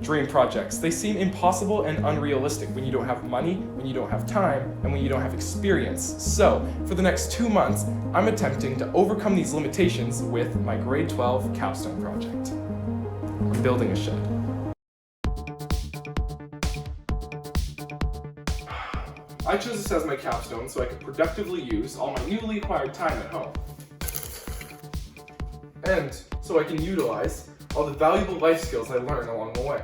dream projects. They seem impossible and unrealistic when you don't have money, when you don't have time, and when you don't have experience. So, for the next 2 months, I'm attempting to overcome these limitations with my grade 12 capstone project. I'm building a shed. I chose this as my capstone so I could productively use all my newly acquired time at home. And so I can utilize all the valuable life skills I learned along the way.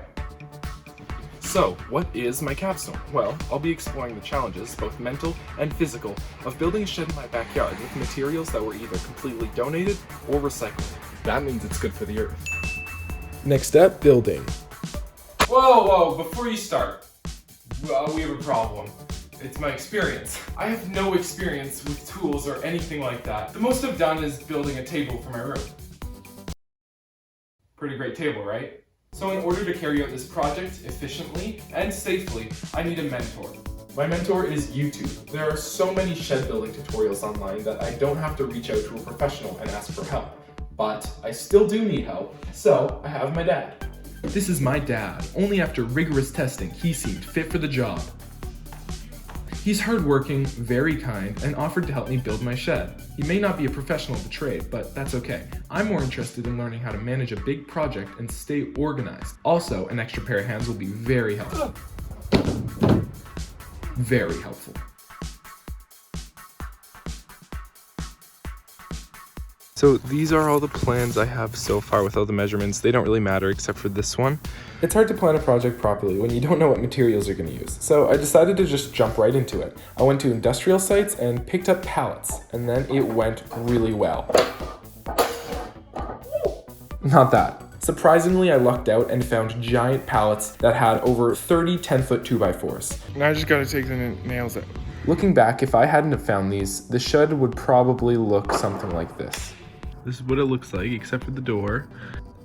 So, what is my capstone? Well, I'll be exploring the challenges, both mental and physical, of building a shed in my backyard with materials that were either completely donated or recycled. That means it's good for the earth. Next step, building. Whoa, before you start, well, we have a problem. It's my experience. I have no experience with tools or anything like that. The most I've done is building a table for my room. Pretty great table, right? So in order to carry out this project efficiently and safely, I need a mentor. My mentor is YouTube. There are so many shed building tutorials online that I don't have to reach out to a professional and ask for help. But I still do need help, so I have my dad. This is my dad. Only after rigorous testing, he seemed fit for the job. He's hardworking, very kind, and offered to help me build my shed. He may not be a professional at the trade, but that's okay. I'm more interested in learning how to manage a big project and stay organized. Also, an extra pair of hands will be very helpful. Very helpful. So these are all the plans I have so far with all the measurements. They don't really matter except for this one. It's hard to plan a project properly when you don't know what materials you're going to use. So I decided to just jump right into it. I went to industrial sites and picked up pallets, and then it went really well. Not that. Surprisingly, I lucked out and found giant pallets that had over 30 10-foot 2x4s. Now I just gotta take the nails out. Looking back, if I hadn't have found these, the shed would probably look something like this. This is what it looks like, except for the door.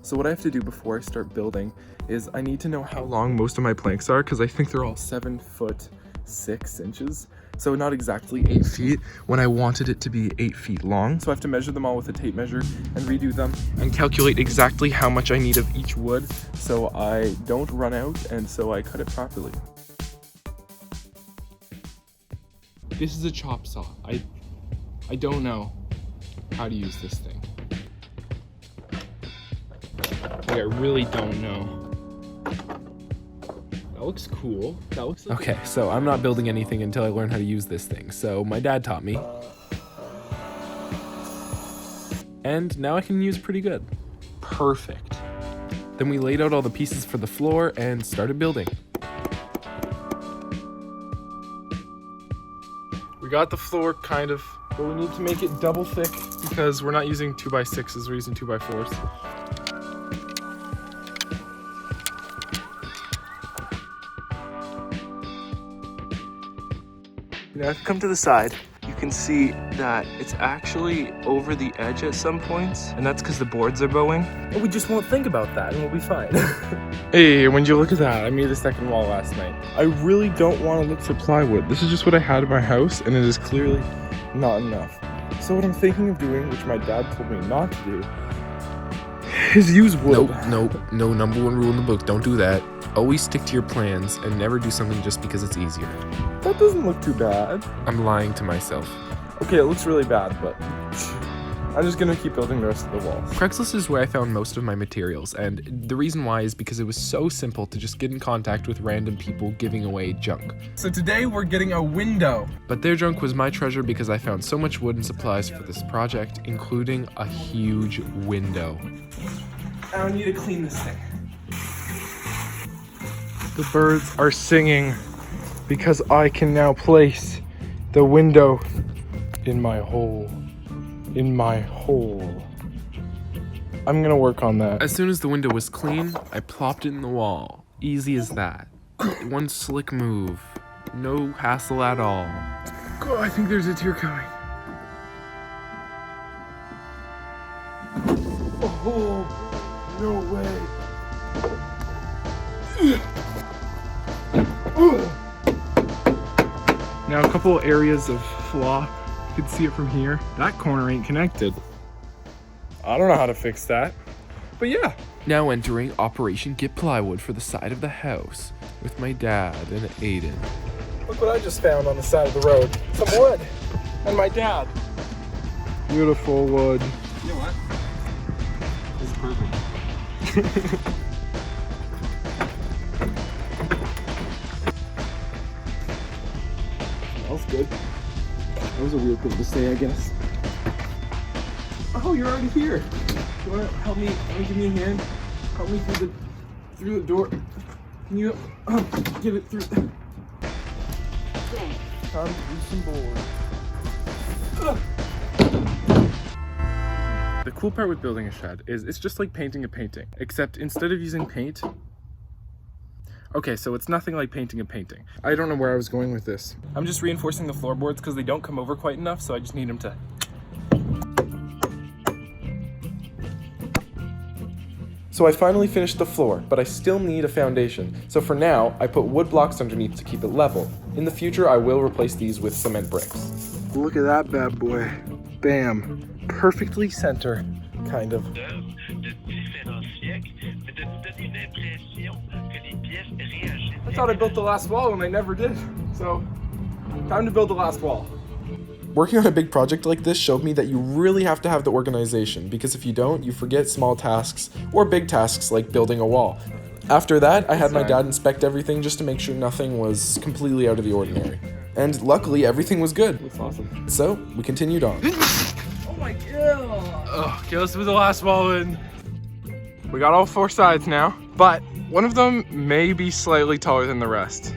So what I have to do before I start building is I need to know how long most of my planks are, because I think they're all 7 foot 6 inches. So not exactly 8 feet when I wanted it to be 8 feet long. So I have to measure them all with a tape measure and redo them and calculate exactly how much I need of each wood so I don't run out and so I cut it properly. This is a chop saw. I don't know how to use this thing. Like, I really don't know. That looks cool. That looks like okay, so I'm not building anything until I learn how to use this thing. So my dad taught me. And now I can use it pretty good. Perfect. Then we laid out all the pieces for the floor and started building. We got the floor kind of, but we need to make it double thick because we're not using 2x6s, we're using 2x4s. Now if you come to the side, you can see that it's actually over the edge at some points, and that's because the boards are bowing. And we just won't think about that and we'll be fine. Hey, when you look at that, I made the second wall last night. I really don't want to look for plywood. This is just what I had in my house, and it is clearly not enough. So what I'm thinking of doing, which my dad told me not to do, is use wood. No, number one rule in the book, don't do that. Always stick to your plans and never do something just because it's easier. That doesn't look too bad. I'm lying to myself. Okay, it looks really bad, but I'm just gonna keep building the rest of the walls. Craigslist is where I found most of my materials, and the reason why is because it was so simple to just get in contact with random people giving away junk. So today we're getting a window. But their junk was my treasure because I found so much wood and supplies for this project, including a huge window. I need to clean this thing. The birds are singing because I can now place the window in my hole. I'm gonna work on that. As soon as the window was clean, I plopped it in the wall. Easy as that. One slick move. No hassle at all. Oh, I think there's a tear coming. Oh, no way. Now a couple areas of flaw. You can see it from here. That corner ain't connected. I don't know how to fix that. But yeah, Now entering Operation Get Plywood for the side of the house with my dad and Aiden. Look what I just found on the side of the road. Some wood. And my dad. Beautiful wood. You know what? This is perfect. Smells good. That was a weird thing to say, I guess. Oh, you're already here. You wanna help me? Give me a hand. Help me through the door. Can you get it through? Time to do some board. The cool part with building a shed is it's just like painting a painting, except instead of using paint. Okay, so it's nothing like painting a painting. I don't know where I was going with this. I'm just reinforcing the floorboards because they don't come over quite enough, so I just need them to. So I finally finished the floor, but I still need a foundation. So for now, I put wood blocks underneath to keep it level. In the future, I will replace these with cement bricks. Look at that bad boy. Bam. Perfectly center, kind of. I thought I built the last wall and I never did. So, time to build the last wall. Working on a big project like this showed me that you really have to have the organization, because if you don't, you forget small tasks or big tasks like building a wall. After that, I had my dad inspect everything just to make sure nothing was completely out of the ordinary. And luckily, everything was good. That's awesome. So, we continued on. Oh my god! Oh, okay, let's do the last wall in. We got all 4 sides now, but one of them may be slightly taller than the rest.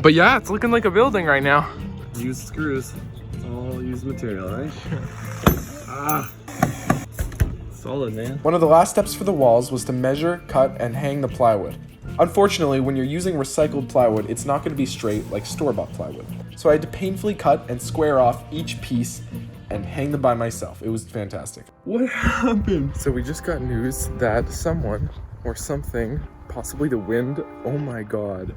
But yeah, it's looking like a building right now. Used screws. It's all used material, right? Solid, man. One of the last steps for the walls was to measure, cut, and hang the plywood. Unfortunately, when you're using recycled plywood, it's not going to be straight like store-bought plywood. So I had to painfully cut and square off each piece and hang them by myself. It was fantastic. What happened? So we just got news that someone or something, possibly the wind, oh my god.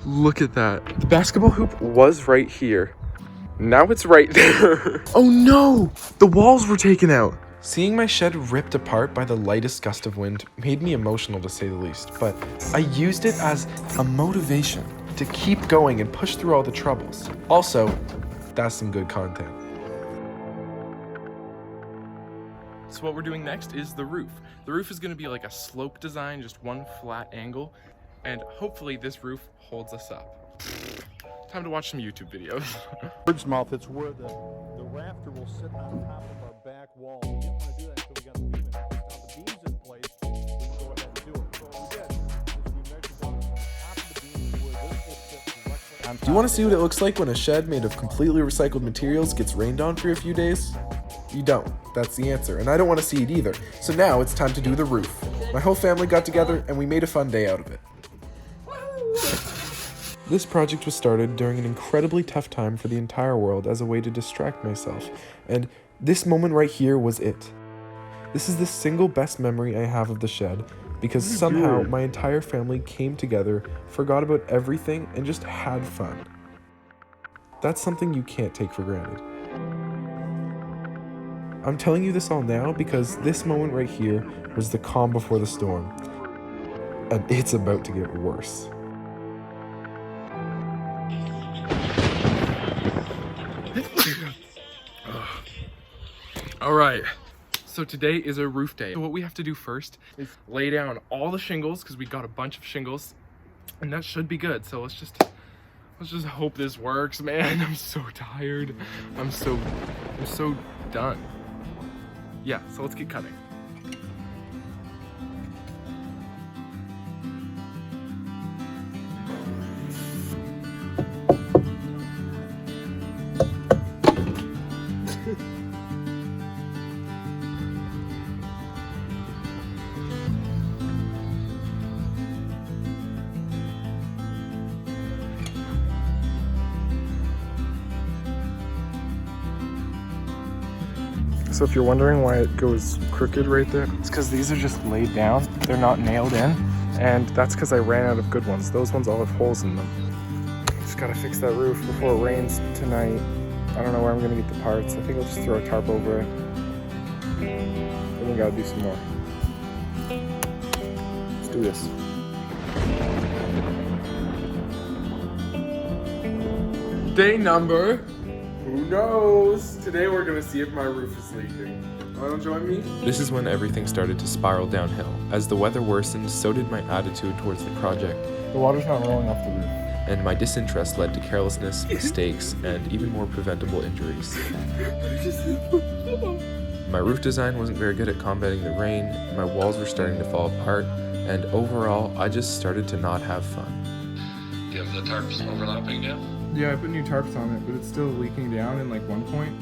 Look at that. The basketball hoop was right here. Now it's right there. Oh no! The walls were taken out. Seeing my shed ripped apart by the lightest gust of wind made me emotional, to say the least, but I used it as a motivation to keep going and push through all the troubles. Also, that's some good content. So what we're doing next is the roof. The roof is going to be like a slope design, just one flat angle, and hopefully this roof holds us up. Time to watch some YouTube videos. Bird's mouth, it's where the rafter will sit on top of our back wall. We didn't want to do that until we got the beam in. Once the beam's in place, we can go ahead and do it. So what we did is we measured down on top of the beam where this will sit directly on top. Do you want to see what it looks like when a shed made of completely recycled materials gets rained on for a few days? You don't. That's the answer, and I don't want to see it either. So now it's time to do the roof. My whole family got together and we made a fun day out of it. This project was started during an incredibly tough time for the entire world as a way to distract myself, and this moment right here was it. This is the single best memory I have of the shed, because somehow my entire family came together, forgot about everything, and just had fun. That's something you can't take for granted. I'm telling you this all now because this moment right here was the calm before the storm, and it's about to get worse. All right, so today is a roof day. So what we have to do first is lay down all the shingles, because we got a bunch of shingles, and that should be good. So let's just hope this works, man. I'm so tired. I'm so done. Yeah, so let's get cutting. So if you're wondering why it goes crooked right there, it's because these are just laid down. They're not nailed in. And that's because I ran out of good ones. Those ones all have holes in them. Just gotta fix that roof before it rains tonight. I don't know where I'm gonna get the parts. I think I'll just throw a tarp over it. Then we gotta do some more. Let's do this. Day number, who knows? Today we're gonna see if my roof is leaking. Wanna join me? This is when everything started to spiral downhill. As the weather worsened, so did my attitude towards the project, The water's not rolling off the roof. and my disinterest led to carelessness, mistakes, and even more preventable injuries. My roof design wasn't very good at combating the rain, my walls were starting to fall apart, and overall, I just started to not have fun. Do you have the tarps overlapping now? Yeah, I put new tarps on it, but it's still leaking down in like one point.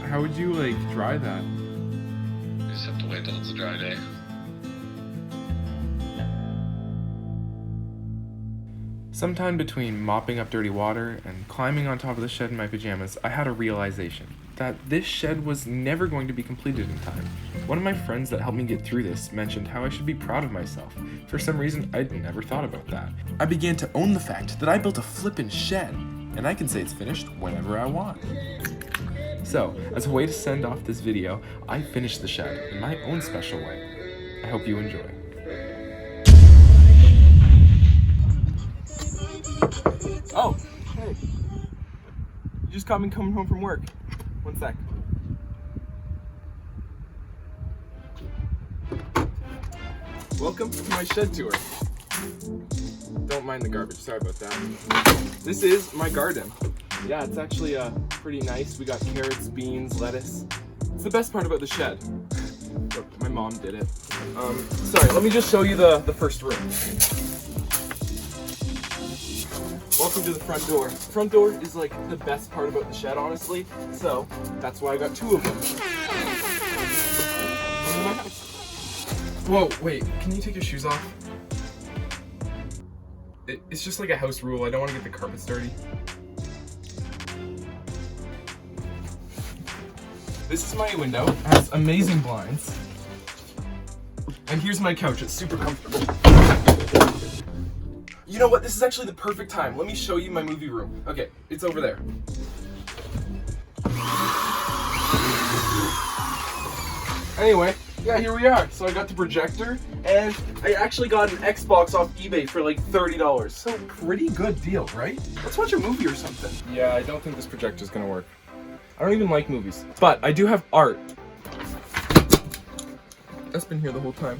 How would you like dry that? You just have to wait till it's a dry day. Sometime between mopping up dirty water and climbing on top of the shed in my pajamas, I had a realization that this shed was never going to be completed in time. One of my friends that helped me get through this mentioned how I should be proud of myself. For some reason, I'd never thought about that. I began to own the fact that I built a flippin' shed, and I can say it's finished whenever I want. So, as a way to send off this video, I finished the shed in my own special way. I hope you enjoy. Oh, hey. You just caught me coming home from work. One sec. Welcome to my shed tour. Don't mind the garbage, sorry about that. This is my garden. Yeah, it's actually pretty nice. We got carrots, beans, lettuce. It's the best part about the shed. Look, my mom did it. Sorry, let me just show you the first room. Welcome to the front door. The front door is like the best part about the shed, honestly. So that's why I got two of them. Whoa, wait, can you take your shoes off? It's just like a house rule. I don't want to get the carpets dirty. This is my window. It has amazing blinds. And here's my couch. It's super comfortable. You know what? This is actually the perfect time. Let me show you my movie room. Okay, it's over there. Anyway, yeah, here we are. So I got the projector, and I actually got an Xbox off eBay for like $30. So pretty good deal, right? Let's watch a movie or something. Yeah, I don't think this projector's gonna work. I don't even like movies. But I do have art. That's been here the whole time.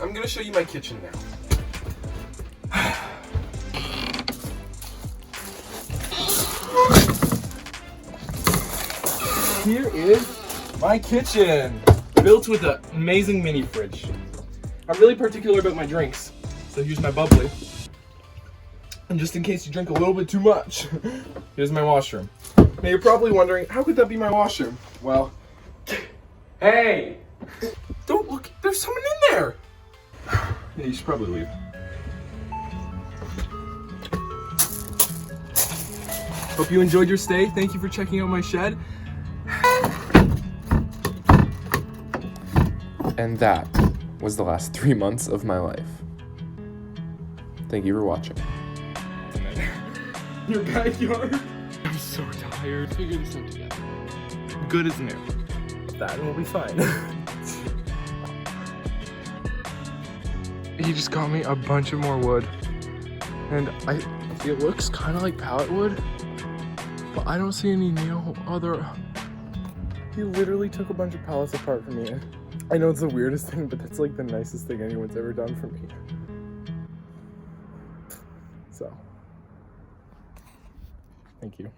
I'm gonna show you my kitchen now. Here is my kitchen, built with an amazing mini fridge. I'm really particular about my drinks, so here's my bubbly. And just in case you drink a little bit too much, here's my washroom. Now you're probably wondering, how could that be my washroom? Well, hey! Don't look, there's someone in there! Yeah, you should probably leave. Hope you enjoyed your stay. Thank you for checking out my shed. And that was the last 3 months of my life. Thank you for watching. Your backyard. I'm so tired. Figure this out together. Good as new. That will be fine. He just got me a bunch of more wood, and it looks kind of like pallet wood, but I don't see any other. He literally took a bunch of pallets apart from me. I know it's the weirdest thing, but that's like the nicest thing anyone's ever done for me. So, thank you.